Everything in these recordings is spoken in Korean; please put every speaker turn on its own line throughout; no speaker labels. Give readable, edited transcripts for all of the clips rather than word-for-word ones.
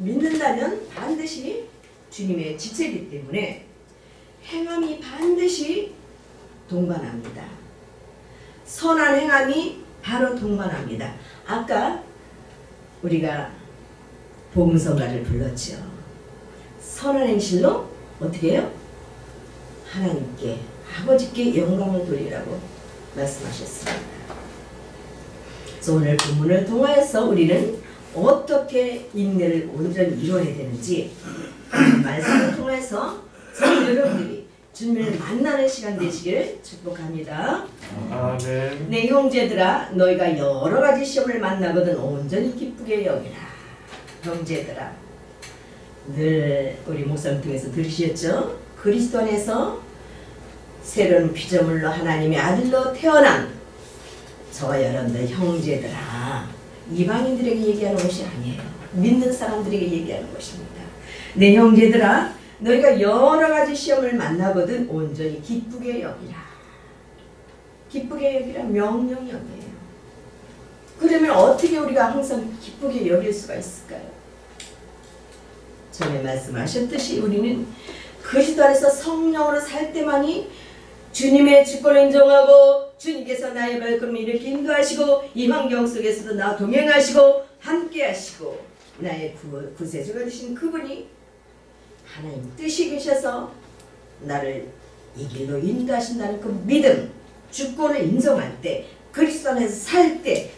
믿는다면 반드시 주님의 지체이기 때문에 행함이 반드시 동반합니다. 선한 행함이 바로 동반합니다. 아까 우리가 복음성가를 불렀죠. 선한 행실로 어떻게 해요? 하나님께 아버지께 영광을 돌리라고 말씀하셨습니다. 그래서 오늘 본문을 통하여서 우리는 어떻게 인내를 온전히 이루어야 되는지 말씀을 통해서 저희 여러분들이 주님을 만나는 시간 되시기를 축복합니다.
아멘.
내 형제들아 너희가 여러 가지 시험을 만나거든 온전히 기쁘게 여기라. 형제들아, 늘 우리 목사님 통해서 들으셨죠? 그리스도 안에서 새로운 피조물로 하나님의 아들로 태어난 저와 여러분들 형제들아, 이방인들에게 얘기하는 것이 아니에요. 믿는 사람들에게 얘기하는 것입니다. 내 형제들아 너희가 여러 가지 시험을 만나거든 온전히 기쁘게 여기라. 기쁘게 여기라 명령형이에요. 그러면 어떻게 우리가 항상 기쁘게 여길 수가 있을까요? 전에 말씀하셨듯이 우리는 그리스도 안에서 성령으로 살 때만이 주님의 주권을 인정하고 주님께서 나의 발걸음을 이렇게 인도하시고 이 환경 속에서도 나와 동행하시고 함께 하시고 나의 구세주가 되신 그분이 하나님 뜻이 계셔서 나를 이 길로 인도하신다는 그 믿음, 주권을 인정할 때 그리스도 안에서 살 때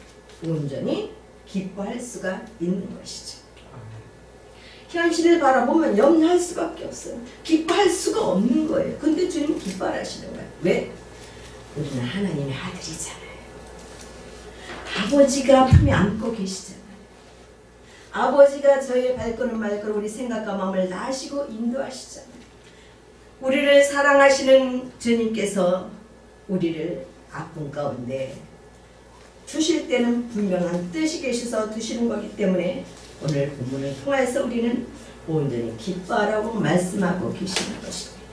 온전히 기뻐할 수가 있는 것이죠. 현실을 바라보면 염려할 수밖에 없어요. 기뻐할 수가 없는 거예요. 근데 주님은 기뻐하시는 거예요. 왜? 우리는 하나님의 아들이잖아요. 아버지가 품에 안고 계시잖아요. 아버지가 저의 발걸음 말걸음 우리 생각과 마음을 나시고 인도하시잖아요. 우리를 사랑하시는 주님께서 우리를 아픔 가운데 두실 때는 분명한 뜻이 계셔서 두시는 거기 때문에 오늘 본문을 통해서 우리는 온전히 기뻐하라고 말씀하고 계시는 것입니다.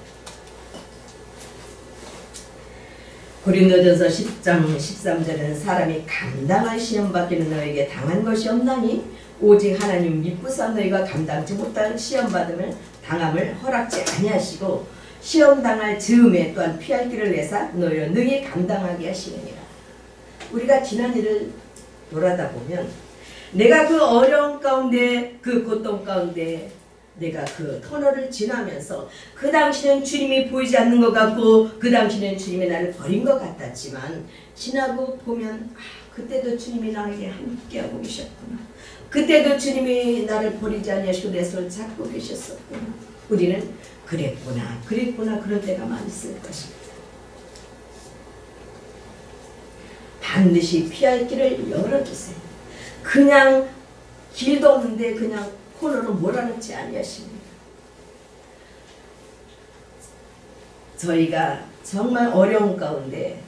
고린도전서 10장 13절에는 사람이 감당할 시험 받기는 너에게 당한 것이 없나니 오직 하나님 믿고서 너희가 감당치 못할 시험 받음을 당함을 허락지 아니하시고 시험 당할 즈음에 또한 피할 길을 내사 너희를 능히 감당하게 하시느니라. 우리가 지난 일을 돌아다 보면 내가 그 어려움 가운데 그 고통 가운데 내가 그 터널을 지나면서 그 당시는 주님이 보이지 않는 것 같고 그 당시는 주님이 나를 버린 것 같았지만 지나고 보면 그때도 주님이 나에게 함께하고 계셨구나. 그때도 주님이 나를 버리지 아니하시고 내 손을 잡고 계셨었구나. 우리는 그랬구나 그럴 때가 많이 있을 것입니다. 반드시 피할 길을 열어주세요. 그냥 길도 없는데 그냥 코너로 몰아넣지 아니하십니다. 저희가 정말 어려운 가운데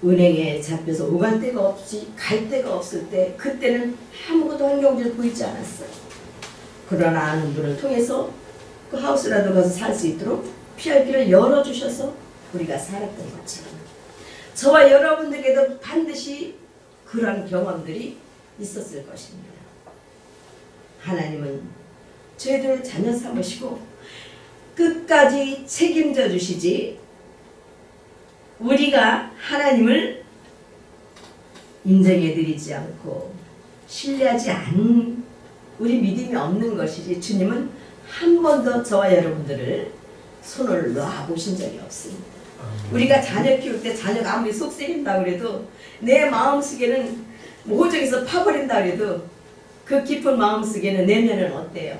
은행에 잡혀서 오갈 데가 없이 갈 데가 없을 때 그때는 아무것도 환경적으로 보이지 않았어요. 그러나 아는 분을 통해서 그 하우스라도 가서 살 수 있도록 피할 길을 열어주셔서 우리가 살았던 것처럼 저와 여러분들에게도 반드시 그런 경험들이 있었을 것입니다. 하나님은 저희들을 자녀 삼으시고 끝까지 책임져 주시지 우리가 하나님을 인정해 드리지 않고 신뢰하지 않은 우리 믿음이 없는 것이지 주님은 한 번도 저와 여러분들을 손을 놔보신 적이 없습니다. 우리가 자녀 키울 때 자녀가 아무리 속썩인다 그래도 내 마음속에는 호적에서 파버린다 그래도 그 깊은 마음속에는 내면은 어때요?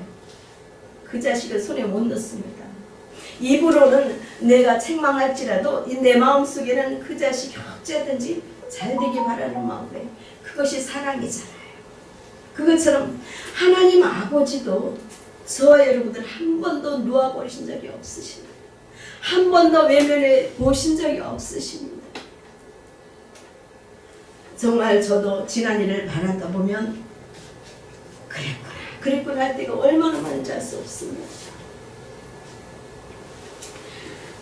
그 자식을 손에 못 넣습니다. 입으로는 내가 책망할지라도 내 마음속에는 그 자식이 어찌하든지 잘 되길 바라는 마음에 그것이 사랑이잖아요. 그것처럼 하나님 아버지도 저와 여러분들 한 번도 놓아버리신 적이 없으십니다. 한 번도 외면해 보신 적이 없으십니다. 정말 저도 지난 일을 바라다 보면 그랬구나 할 때가 얼마나 많은지 알 수 없습니다.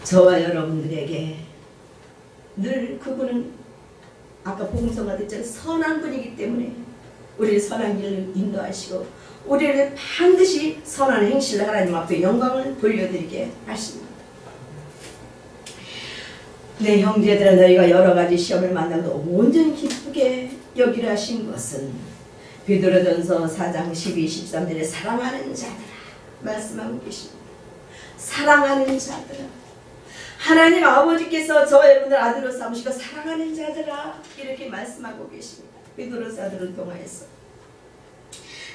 저와 여러분들에게 늘 그분은 아까 복음서가 됐잖아요. 선한 분이기 때문에 우리를 선한 길로 인도하시고 우리를 반드시 선한 행실을 하나님 앞에 영광을 돌려드리게 하십니다. 내 형제들아, 너희가 여러가지 시험을 만나도 온전히 기쁘게 여기라 하신 것은 베드로전서 4장 12, 13절에 사랑하는 자들아 말씀하고 계십니다. 사랑하는 자들아, 하나님 아버지께서 저와 여러분들 아들로 삼으시고 사랑하는 자들아 이렇게 말씀하고 계십니다. 베드로사들을 통하여서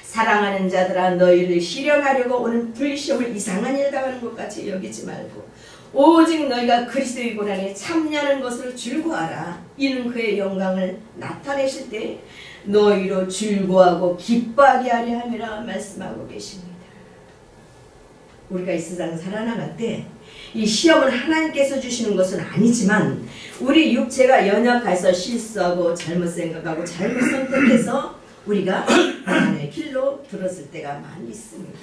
사랑하는 자들아, 너희를 시련하려고 오는 불시험을 이상한 일 당하는 것 같이 여기지 말고 오직 너희가 그리스도의 고난에 참여하는 것으로 즐거워하라. 이는 그의 영광을 나타내실 때 너희로 즐거워하고 기뻐하게 하려 함이라 말씀하고 계십니다. 우리가 이 세상 살아나갈 때 이 시험은 하나님께서 주시는 것은 아니지만 우리 육체가 연약해서 실수하고 잘못 생각하고 잘못 선택해서 우리가 하나님의 길로 들었을 때가 많이 있습니다.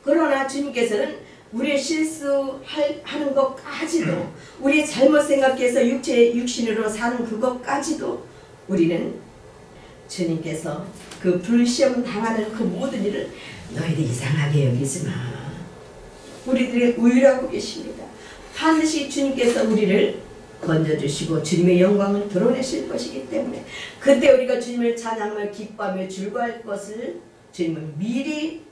그러나 주님께서는 우리의 실수하는 것까지도 우리의 잘못 생각해서 육신으로 사는 그것까지도 우리는 주님께서 그 불시험 당하는 그 모든 일을 너희들 이상하게 여기지 마. 우리들의 우유라고 계십니다. 반드시 주님께서 우리를 건져주시고 주님의 영광을 드러내실 것이기 때문에 그때 우리가 주님을 찬양하며 기뻐하며 즐거워할 것을 주님은 미리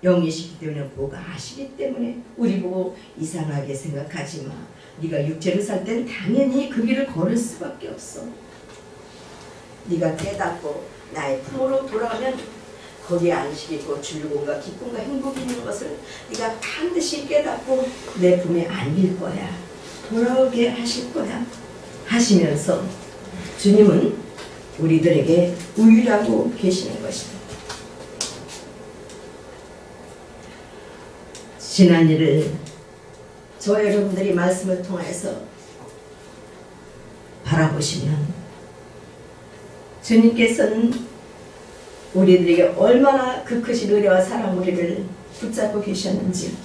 영이시기 때문에 보고 아시기 때문에 우리 보고 이상하게 생각하지 마. 네가 육체를 살 때는 당연히 그 길을 걸을 수밖에 없어. 네가 깨닫고 나의 품으로 돌아가면 거기에 안식이 있고 즐거움과 기쁨과 행복이 있는 것을 네가 반드시 깨닫고 내 품에 안길 거야. 돌아오게 하실 거야. 하시면서 주님은 우리들에게 우유라고 계시는 것입니다. 지난 일을 저와 여러분들이 말씀을 통해서 바라보시면 주님께서는 우리들에게 얼마나 그 크신 은혜와 사랑 우리를 붙잡고 계셨는지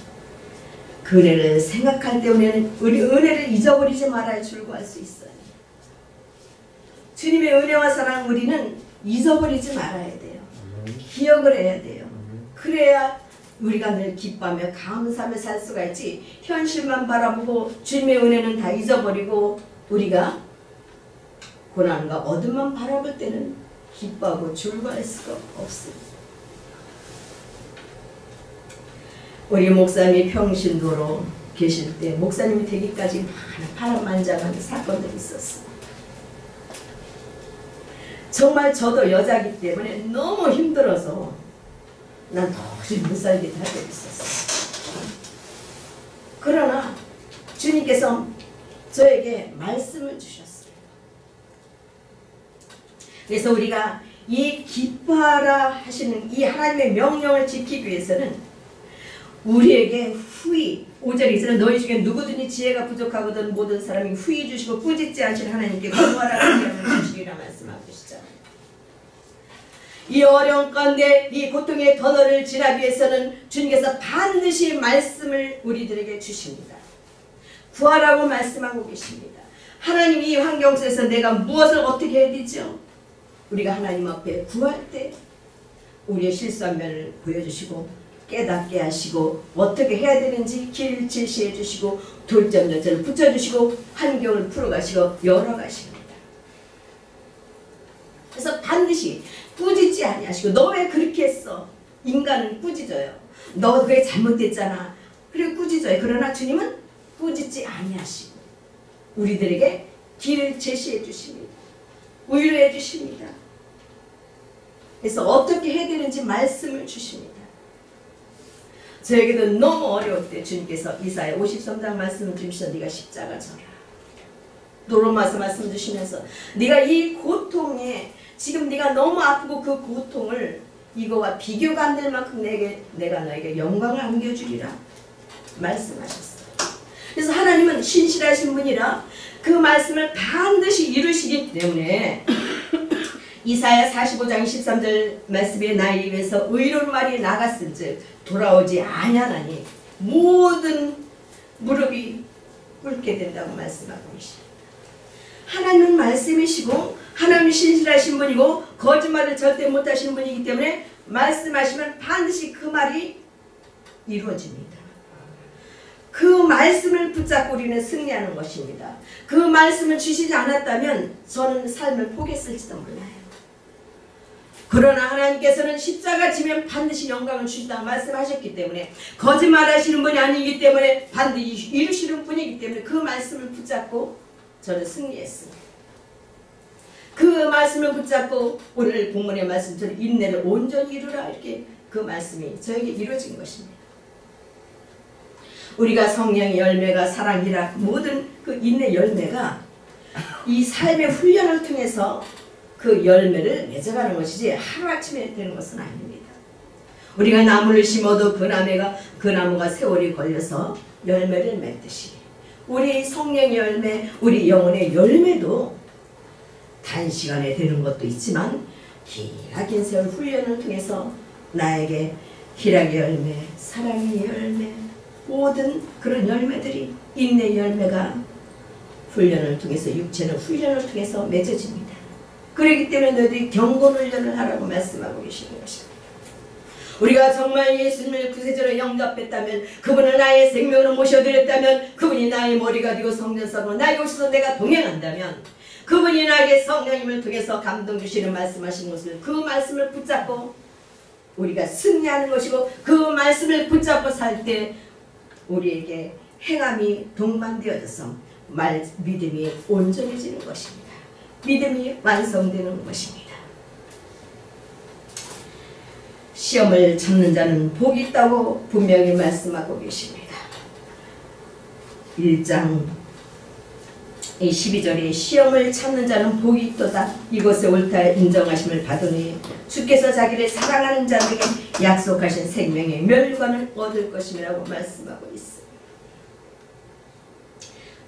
그 은혜를 생각할 때 우리는 은혜를 잊어버리지 말아야 즐거워할 수 있어요. 주님의 은혜와 사랑 우리는 잊어버리지 말아야 돼요. 기억을 해야 돼요. 그래야 우리가 늘 기뻐하며 감사하며 살 수가 있지, 현실만 바라보고 주님의 은혜는 다 잊어버리고 우리가 고난과 어둠만 바라볼 때는 기뻐하고 즐거워할 수가 없습니다. 우리 목사님이 평신도로 계실 때 목사님이 되기까지 많은 파란만장한 사건들이 있었어요. 정말 저도 여자이기 때문에 너무 힘들어서 난 도저히 못 살게 할 때도 있었어요. 그러나 주님께서 저에게 말씀을 주셨어요. 그래서 우리가 이 기뻐하라 하시는 이 하나님의 명령을 지키기 위해서는 우리에게 후히 5절에서는 너희 중에 누구든지 지혜가 부족하거든 모든 사람이 후히 주시고 꾸짖지 않으신 하나님께 구하라 주시리라 말씀하고 계시잖아요. 이 어려운 가운데 이 고통의 터널을 지나기 위해서는 주님께서 반드시 말씀을 우리들에게 주십니다. 구하라고 말씀하고 계십니다. 하나님 이 환경 속에서 내가 무엇을 어떻게 해야 되죠? 우리가 하나님 앞에 구할 때 우리의 실수한 면을 보여주시고 깨닫게 하시고 어떻게 해야 되는지 길 제시해 주시고 돌점절을 붙여주시고 환경을 풀어가시고 열어가십니다. 그래서 반드시 꾸짖지 아니하시고 너 왜 그렇게 했어? 인간은 꾸짖어요. 너 그게 잘못됐잖아. 그래 꾸짖어요. 그러나 주님은 꾸짖지 아니하시고 우리들에게 길을 제시해 주십니다. 위로해 주십니다. 그래서 어떻게 해야 되는지 말씀을 주십니다. 저에게도 너무 어려울 때 주님께서 이사야 53장 말씀을 주시면서 네가 십자가 져라. 로마서 말씀 주시면서 네가 이 고통에 지금 네가 너무 아프고 그 고통을 이거와 비교가 안 될 만큼 내가 너에게 영광을 안겨주리라 말씀하셨어요. 그래서 하나님은 신실하신 분이라 그 말씀을 반드시 이루시기 때문에 이사야 45장 13절 말씀에 나의 입에서 의로운 말이 나갔은즉 돌아오지 아니하나니 모든 무릎이 꿇게 된다고 말씀하고 계십니다. 하나님은 말씀이시고 하나님은 신실하신 분이고 거짓말을 절대 못하시는 분이기 때문에 말씀하시면 반드시 그 말이 이루어집니다. 그 말씀을 붙잡고 우리는 승리하는 것입니다. 그 말씀을 주시지 않았다면 저는 삶을 포기했을지도 몰라요. 그러나 하나님께서는 십자가 지면 반드시 영광을 주시다고 말씀하셨기 때문에 거짓말하시는 분이 아니기 때문에 반드시 이루시는 분이기 때문에 그 말씀을 붙잡고 저는 승리했습니다. 그 말씀을 붙잡고 오늘 본문의 말씀처럼 인내를 온전히 이루라 이렇게 그 말씀이 저에게 이루어진 것입니다. 우리가 성령의 열매가 사랑이라 모든 그 인내 열매가 이 삶의 훈련을 통해서 그 열매를 맺어가는 것이지 하루아침에 되는 것은 아닙니다. 우리가 나무를 심어도 그 나무가 세월이 걸려서 열매를 맺듯이 우리 성령의 열매, 우리 영혼의 열매도 단시간에 되는 것도 있지만 기나긴 세월 훈련을 통해서 나에게 희락의 열매, 사랑의 열매, 모든 그런 열매들이 인내 열매가 훈련을 통해서 육체는 훈련을 통해서 맺어집니다. 그렇기 때문에 너희들이 경건훈련을 하라고 말씀하고 계시는 것입니다. 우리가 정말 예수님을 구세주로 영접했다면 그분을 나의 생명으로 모셔드렸다면 그분이 나의 머리가 되고 성전사로 나에게 오셔서 내가 동행한다면 그분이 나에게 성령님을 통해서 감동 주시는 말씀하시는 것을 그 말씀을 붙잡고 우리가 승리하는 것이고 그 말씀을 붙잡고 살 때 우리에게 행함이 동반되어져서 믿음이 온전해지는 것입니다. 믿음이 완성되는 것입니다. 시험을 참는 자는 복이 있다고 분명히 말씀하고 계십니다. 1장 12절에 시험을 참는 자는 복이 있도다. 이것에 옳다 인정하심을 받으니 주께서 자기를 사랑하는 자들에게 약속하신 생명의 멸관을 얻을 것임이라고 말씀하고 있습니다.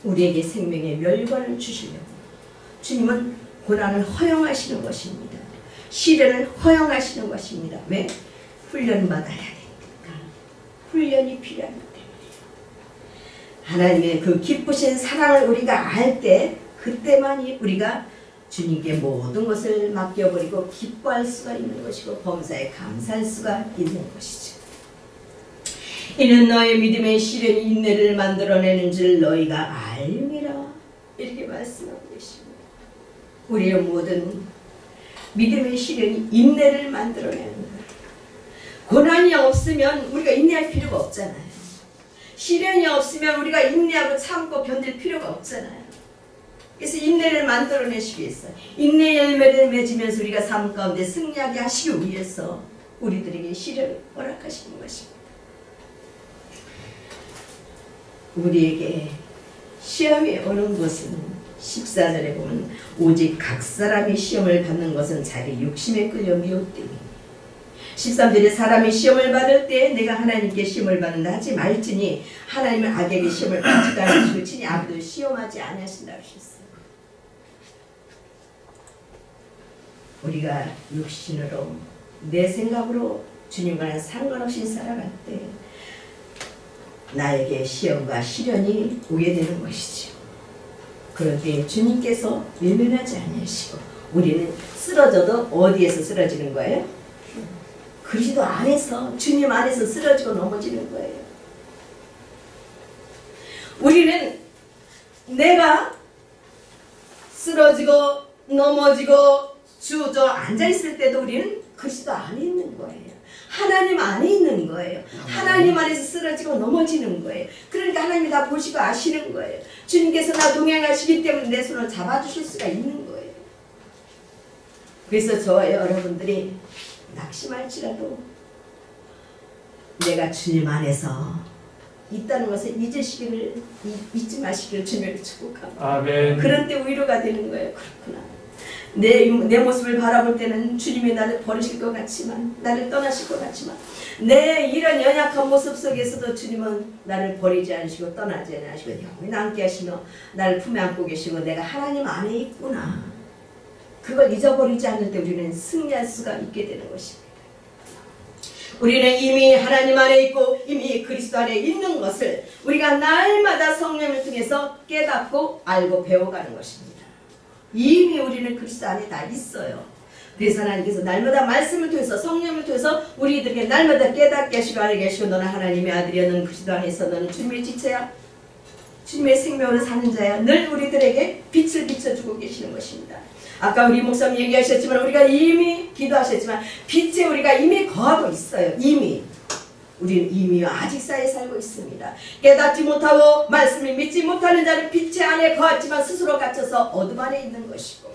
우리에게 생명의 멸관을 주시려고 주님은 고난을 허용하시는 것입니다. 시련을 허용하시는 것입니다. 왜? 훈련받아야 되니까. 훈련이 필요하기 때문에. 하나님의 그 기쁘신 사랑을 우리가 알 때 그때만이 우리가 주님께 모든 것을 맡겨버리고 기뻐할 수가 있는 것이고 범사에 감사할 수가 있는 것이죠. 이는 너의 믿음의 시련이 인내를 만들어내는 줄 너희가 알미라 이렇게 말씀하고 계십니다. 우리의 모든 믿음의 시련이 인내를 만들어내는 거예요. 고난이 없으면 우리가 인내할 필요가 없잖아요. 시련이 없으면 우리가 인내하고 참고 견딜 필요가 없잖아요. 그래서 인내를 만들어내시기 위해서 인내 열매를 맺으면서 우리가 삶 가운데 승리하게 하시기 위해서 우리들에게 시련을 허락하시는 것입니다. 우리에게 시험이 오는 것은 14절에 보면 오직 각 사람이 시험을 받는 것은 자기 욕심에 끌려 미혹됨이니 13절에 사람이 시험을 받을 때 내가 하나님께 시험을 받는다 하지 말지니 하나님은 악에게 시험을 받지도 않으시고 친히 아무도 시험하지 아니하신다 하셨어요. 우리가 육신으로 내 생각으로 주님과는 상관없이 살아갈 때 나에게 시험과 시련이 오게 되는 것이죠. 그런데 주님께서 외면하지 아니하시고 우리는 쓰러져도 어디에서 쓰러지는 거예요? 그리스도 안에서 주님 안에서 쓰러지고 넘어지는 거예요. 우리는 내가 쓰러지고 넘어지고 주저앉아 있을 때도 우리는 그리스도 안에 있는 거예요. 하나님 안에 있는 거예요. 하나님 안에서 쓰러지고 넘어지는 거예요. 그러니까 하나님이 다 보시고 아시는 거예요. 주님께서 나 동행하시기 때문에 내 손을 잡아주실 수가 있는 거예요. 그래서 저와 여러분들이 낙심할지라도 내가 주님 안에서 있다는 것을 잊지 마시기를 주님을 축복합니다.
아멘.
그런 때 위로가 되는 거예요. 그렇구나. 내 모습을 바라볼 때는 주님이 나를 버리실 것 같지만 나를 떠나실 것 같지만 내 이런 연약한 모습 속에서도 주님은 나를 버리지 않으시고 떠나지 않으시고 영원히 함께 하시며 나를 품에 안고 계시고 내가 하나님 안에 있구나. 그걸 잊어버리지 않을 때 우리는 승리할 수가 있게 되는 것입니다. 우리는 이미 하나님 안에 있고 이미 그리스도 안에 있는 것을 우리가 날마다 성령을 통해서 깨닫고 알고 배워가는 것입니다. 이미 우리는 그리스도 안에 다 있어요. 그래서 하나님께서 날마다 말씀을 통해서 성령을 통해서 우리들에게 날마다 깨닫게 하시고 알게 하시고 너는 하나님의 아들이야. 너는 그리스도 안에 있어. 너는 주님의 지체야. 주님의 생명으로 사는 자야. 늘 우리들에게 빛을 비춰주고 계시는 것입니다. 아까 우리 목사님 얘기하셨지만 우리가 이미 기도하셨지만 빛에 우리가 이미 거하고 있어요. 이미. 우리는 이미 아직 사이에 살고 있습니다. 깨닫지 못하고 말씀을 믿지 못하는 자는 빛의 안에 거하지만 스스로 갇혀서 어둠 안에 있는 것이고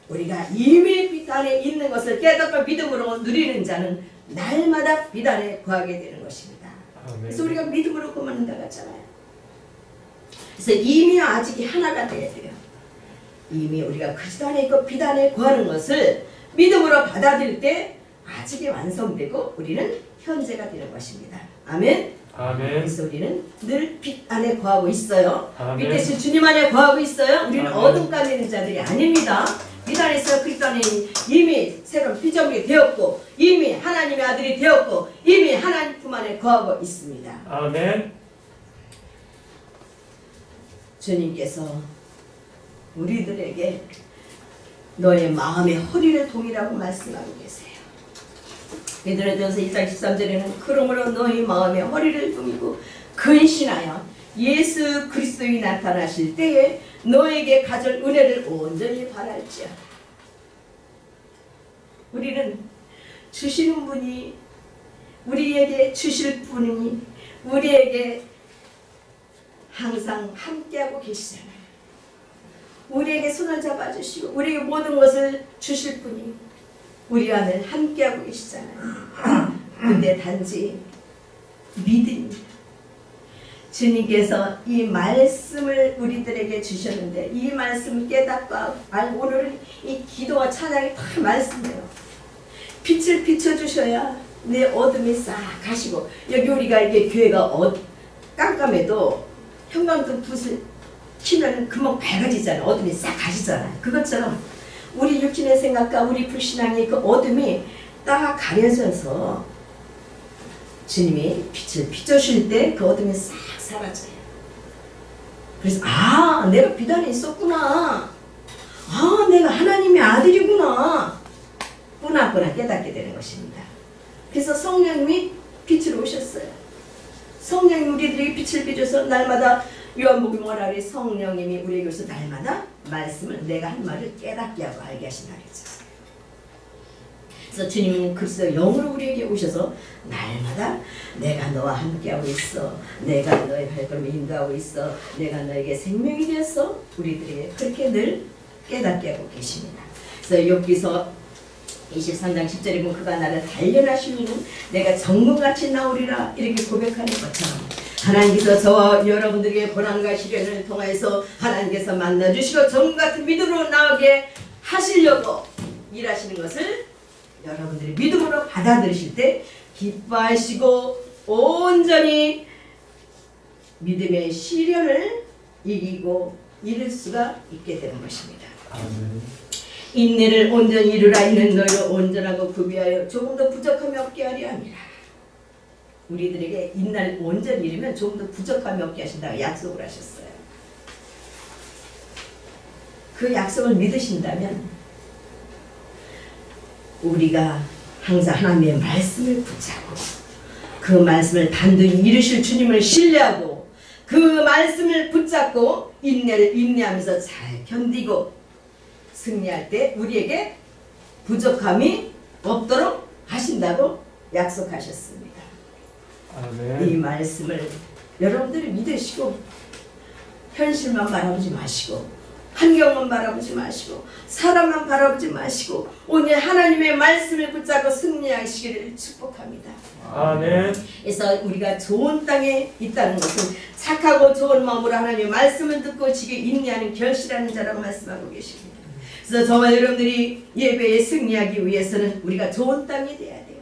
우리가 이미 빛 안에 있는 것을 깨닫고 믿음으로 누리는 자는 날마다 빛 안에 거하게 되는 것입니다. 그래서 우리가 믿음으로 거만한다 같잖아요. 그래서 이미 아직이 하나가 돼야 돼요. 이미 우리가 그리스도 안에 있고 빛 안에 거하는 것을 믿음으로 받아들일 때 아직이 완성되고 우리는 현재가 되는 것입니다. 아멘.
아멘.
그래서 우리는 늘 빛 안에 거하고 있어요.
아멘.
빛 대신 주님 안에 거하고 있어요. 우리는
아멘.
어둠 가운데 있는 자들이 아닙니다. 빛 안에 있어 그리스도 안에 이미 새로운 피조물이 되었고 이미 하나님의 아들이 되었고 이미 하나님 품 안에 거하고 있습니다.
아멘.
주님께서 우리들에게 너의 마음의 허리를 동이라고 말씀하고 계세요. 베드로전서 1장 13절에는 그러므로 너희 마음의 허리를 동이고 근신하여 예수 그리스도의 나타나실 때에 너에게 가질 은혜를 온전히 바랄지어다. 우리는 주시는 분이 우리에게 주실 분이 우리에게 항상 함께하고 계시잖아요. 우리에게 손을 잡아주시고 우리에게 모든 것을 주실 분이 우리 안에 함께하고 계시잖아요. 근데 단지 믿음입니다. 주님께서 이 말씀을 우리들에게 주셨는데 이 말씀을 깨닫고 알고 오늘은 이 기도와 찬양이 다 말씀이에요. 빛을 비춰주셔야 내 어둠이 싹 가시고 여기 우리가 이게 교회가 깜깜해도 형광등 불을 켜면 금방 밝아지잖아요. 어둠이 싹 가시잖아요. 그것처럼 우리 육신의 생각과 우리 불신앙의 그 어둠이 딱 가려져서 주님이 빛을 비춰주실 때 그 어둠이 싹 사라져요. 그래서 아 내가 빛 안에 있었구나. 아 내가 하나님의 아들이구나. 꾸나꾸나 깨닫게 되는 것입니다. 그래서 성령님이 빛으로 오셨어요. 성령이 우리들에게 빛을 비춰서 날마다 요한복음 뭐라 그래? 성령님이 우리에게서 날마다 말씀을 내가 한 말을 깨닫게 하고 알게 하신다 그랬죠. 그래서 주님은 그리스도 영으로 우리에게 오셔서 날마다 내가 너와 함께하고 있어. 내가 너의 발걸음을 인도하고 있어. 내가 너에게 생명이 되었어. 우리들에게 그렇게 늘 깨닫게 하고 계십니다. 그래서 욥기서 23장 10절에 보면 그가 나를 단련하시면 내가 정금같이 나오리라 이렇게 고백하는 것처럼 하나님께서 저와 여러분들에게 고난과 시련을 통해서 하나님께서 만나주시고 정금같은 믿음으로 나오게 하시려고 일하시는 것을 여러분들이 믿음으로 받아들이실 때 기뻐하시고 온전히 믿음의 시련을 이기고 이룰 수가 있게 되는 것입니다.
아멘.
인내를 온전히 이루라. 이는 너희를 온전하고 구비하여 조금 더 부족함이 없게 하려 함이라. 우리들에게 인내를 온전히 이루면 조금 더 부족함이 없게 하신다고 약속을 하셨어요. 그 약속을 믿으신다면 우리가 항상 하나님의 말씀을 붙잡고 그 말씀을 단순히 이루실 주님을 신뢰하고 그 말씀을 붙잡고 인내를 인내하면서 잘 견디고 승리할 때 우리에게 부족함이 없도록 하신다고 약속하셨습니다.
아멘.
이 말씀을 여러분들이 믿으시고 현실만 바라보지 마시고 환경만 바라보지 마시고 사람만 바라보지 마시고 오늘 하나님의 말씀을 붙잡고 승리하시기를 축복합니다.
아멘.
그래서 우리가 좋은 땅에 있다는 것은 착하고 좋은 마음으로 하나님의 말씀을 듣고 지게 인내하는 결실하는 자라고 말씀하고 계십니다. 그래서 저와 여러분들이 예배에 승리하기 위해서는 우리가 좋은 땅이 돼야 돼요.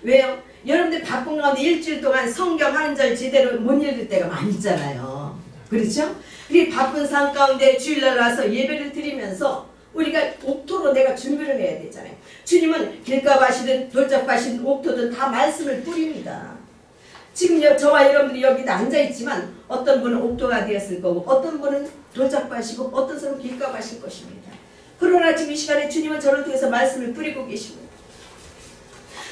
왜요? 여러분들 바쁜 가운데 일주일 동안 성경 한 절 제대로 못 읽을 때가 많이 있잖아요. 그렇죠? 우리 바쁜 삶 가운데 주일날 와서 예배를 드리면서 우리가 옥토로 내가 준비를 해야 되잖아요. 주님은 길가밭이든 돌짝밭이든 옥토든 다 말씀을 뿌립니다. 지금 저와 여러분들이 여기 앉아있지만 어떤 분은 옥토가 되었을 거고 어떤 분은 도착하시고 어떤 사람은 길가 가실 것입니다. 그러나 지금 이 시간에 주님은 저를 통해서 말씀을 뿌리고 계십니다.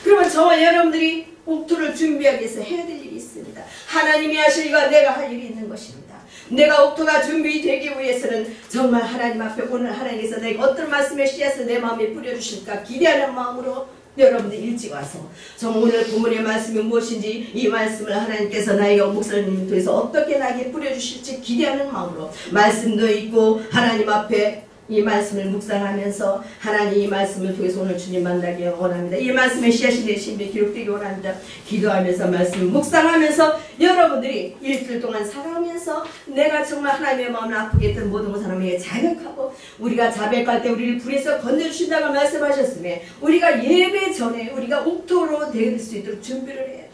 그러면 저와 여러분들이 옥토를 준비하기 위해서 해야 될 일이 있습니다. 하나님이 하실 일과 내가 할 일이 있는 것입니다. 내가 옥토가 준비되기 위해서는 정말 하나님 앞에 오늘 하나님께서 내게 어떤 말씀의 씨앗을 내 마음에 뿌려주실까 기대하는 마음으로 여러분들 일찍 와서 정말 오늘 본문의 말씀이 무엇인지 이 말씀을 하나님께서 나에게 목사님을 통해서 어떻게 나에게 뿌려주실지 기대하는 마음으로 말씀도 있고 하나님 앞에 이 말씀을 묵상하면서 하나님 이 말씀을 통해서 오늘 주님 만나기 원합니다. 이 말씀의 씨앗이 내 심리에 기록되기 원합니다. 기도하면서 말씀을 묵상하면서 여러분들이 일주일 동안 살아오면서 내가 정말 하나님의 마음을 아프게 했던 모든 사람에게 자백하고 우리가 자백할 때 우리를 불에서 건져주신다고 말씀하셨으며 우리가 예배 전에 우리가 옥토로 될 수 있도록 준비를 해야 돼요.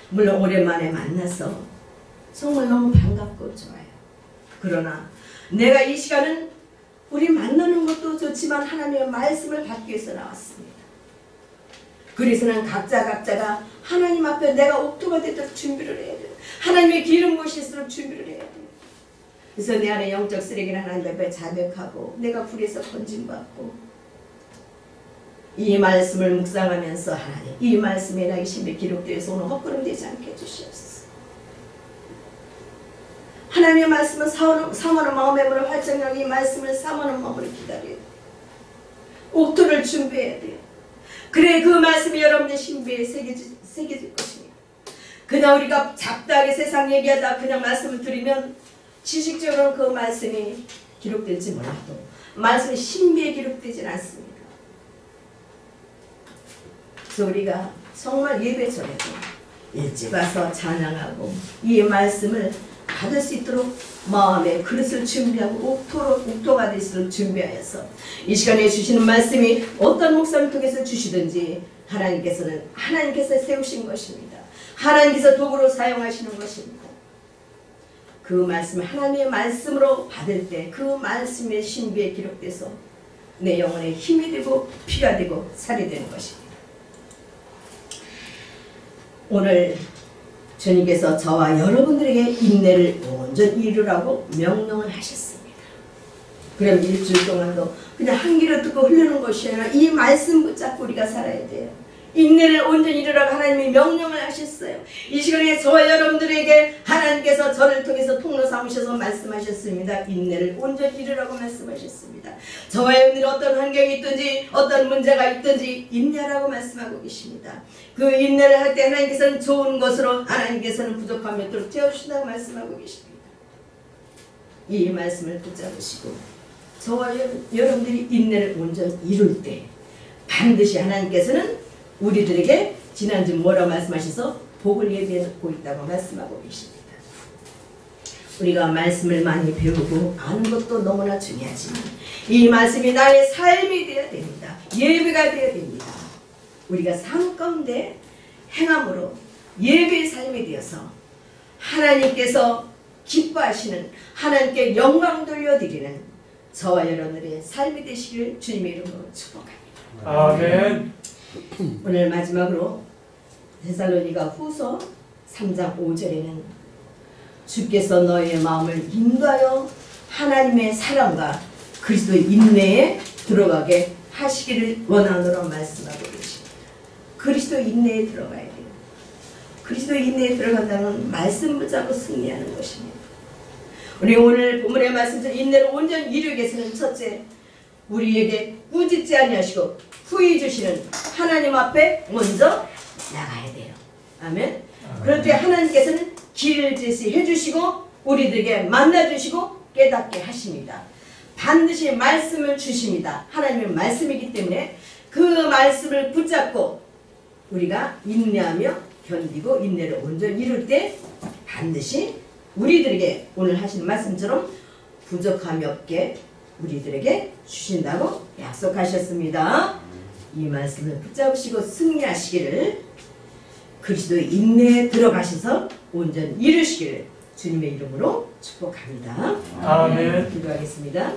물론 오랜만에 만나서 정말 너무 반갑고 좋아요. 그러나 내가 이 시간은 우리 만나는 것도 좋지만 하나님의 말씀을 받기 위해서 나왔습니다. 그래서는 각자가 하나님 앞에 내가 옥토가 되도록 준비를 해야 돼요. 하나님의 기름 부으실수록 준비를 해야 돼요. 그래서 내 안에 영적 쓰레기는 하나님 앞에 자백하고 내가 불에서 건짐받고 이 말씀을 묵상하면서 하나님 이 말씀에 나의 심에 기록되어서 오늘 헛걸음되지 않게 해주시옵소서. 하나님의 말씀은 사모하는 마음의 문을 활짝 열고 이 말씀을 사모하는 마음으로 기다려야 돼요. 옥토를 준비해야 돼요. 그래 그 말씀이 여러분의 신비에 새겨질 것입니다. 그냥 우리가 잡다하게 세상 얘기하다 그냥 말씀을 드리면 지식적으로는 그 말씀이 기록될지 몰라도 말씀이 신비에 기록되지는 않습니다. 그래서 우리가 정말 예배 전에도 일찍 와서 찬양하고 이 말씀을 받을 수 있도록 마음의 그릇을 준비하고 옥토가 될 수 있도록 준비하여서 이 시간에 주시는 말씀이 어떤 목사를 통해서 주시든지 하나님께서 세우신 것입니다. 하나님께서 도구로 사용하시는 것입니다. 그 말씀을 하나님의 말씀으로 받을 때 그 말씀의 신비에 기록돼서 내 영혼에 힘이 되고 피가 되고 살이 되는 것입니다. 오늘 주님께서 저와 여러분들에게 인내를 온전히 이루라고 명령을 하셨습니다. 그럼 일주일 동안도 그냥 한 귀로 듣고 흐르는 것이 아니라 이 말씀 붙잡고 우리가 살아야 돼요. 인내를 온전히 이루라고 하나님이 명령을 하셨어요. 이 시간에 저와 여러분들에게 하나님께서 저를 통해서 통로 삼으셔서 말씀하셨습니다. 인내를 온전히 이루라고 말씀하셨습니다. 저와 여러분들이 어떤 환경이 있든지 어떤 문제가 있든지 인내라고 말씀하고 계십니다. 그 인내를 할 때 하나님께서는 좋은 것으로 하나님께서는 부족함이 없도록 채워주신다고 말씀하고 계십니다. 이 말씀을 붙잡으시고 저와 여러분들이 인내를 온전히 이룰 때 반드시 하나님께서는 우리들에게 지난주 뭐라고 말씀하셔서 복을 예비하고 있다고 말씀하고 계십니다. 우리가 말씀을 많이 배우고 아는 것도 너무나 중요하지만 이 말씀이 나의 삶이 되어야 됩니다. 예배가 되어야 됩니다. 우리가 삶 가운데 행함으로 예배의 삶이 되어서 하나님께서 기뻐하시는 하나님께 영광 돌려드리는 저와 여러분들의 삶이 되시길 주님의 이름으로 축복합니다.
아멘.
오늘 마지막으로 데살로니가 후서 3장 5절에는 주께서 너희의 마음을 인도하여 하나님의 사랑과 그리스도의 인내에 들어가게 하시기를 원하노라 말씀하고 계십니다. 그리스도의 인내에 들어가야 돼요. 그리스도의 인내에 들어간다는 말씀 붙잡고 승리하는 것입니다. 우리 오늘 본문의 말씀처럼 인내를 온전히 이루기 위해서는 첫째, 우리에게 꾸짖지 아니하시고 후히 주시는 하나님 앞에 먼저 나가야 돼요. 아멘. 그럴 때 하나님께서는 길을 제시해 주시고 우리들에게 만나주시고 깨닫게 하십니다. 반드시 말씀을 주십니다. 하나님의 말씀이기 때문에 그 말씀을 붙잡고 우리가 인내하며 견디고 인내를 온전히 이룰 때 반드시 우리들에게 오늘 하시는 말씀처럼 부족함이 없게 우리들에게 주신다고 약속하셨습니다. 이 말씀을 붙잡으시고 승리하시기를 그리스도의 인내에 들어가셔서 온전히 이루시기를 주님의 이름으로 축복합니다.
아멘.
기도하겠습니다.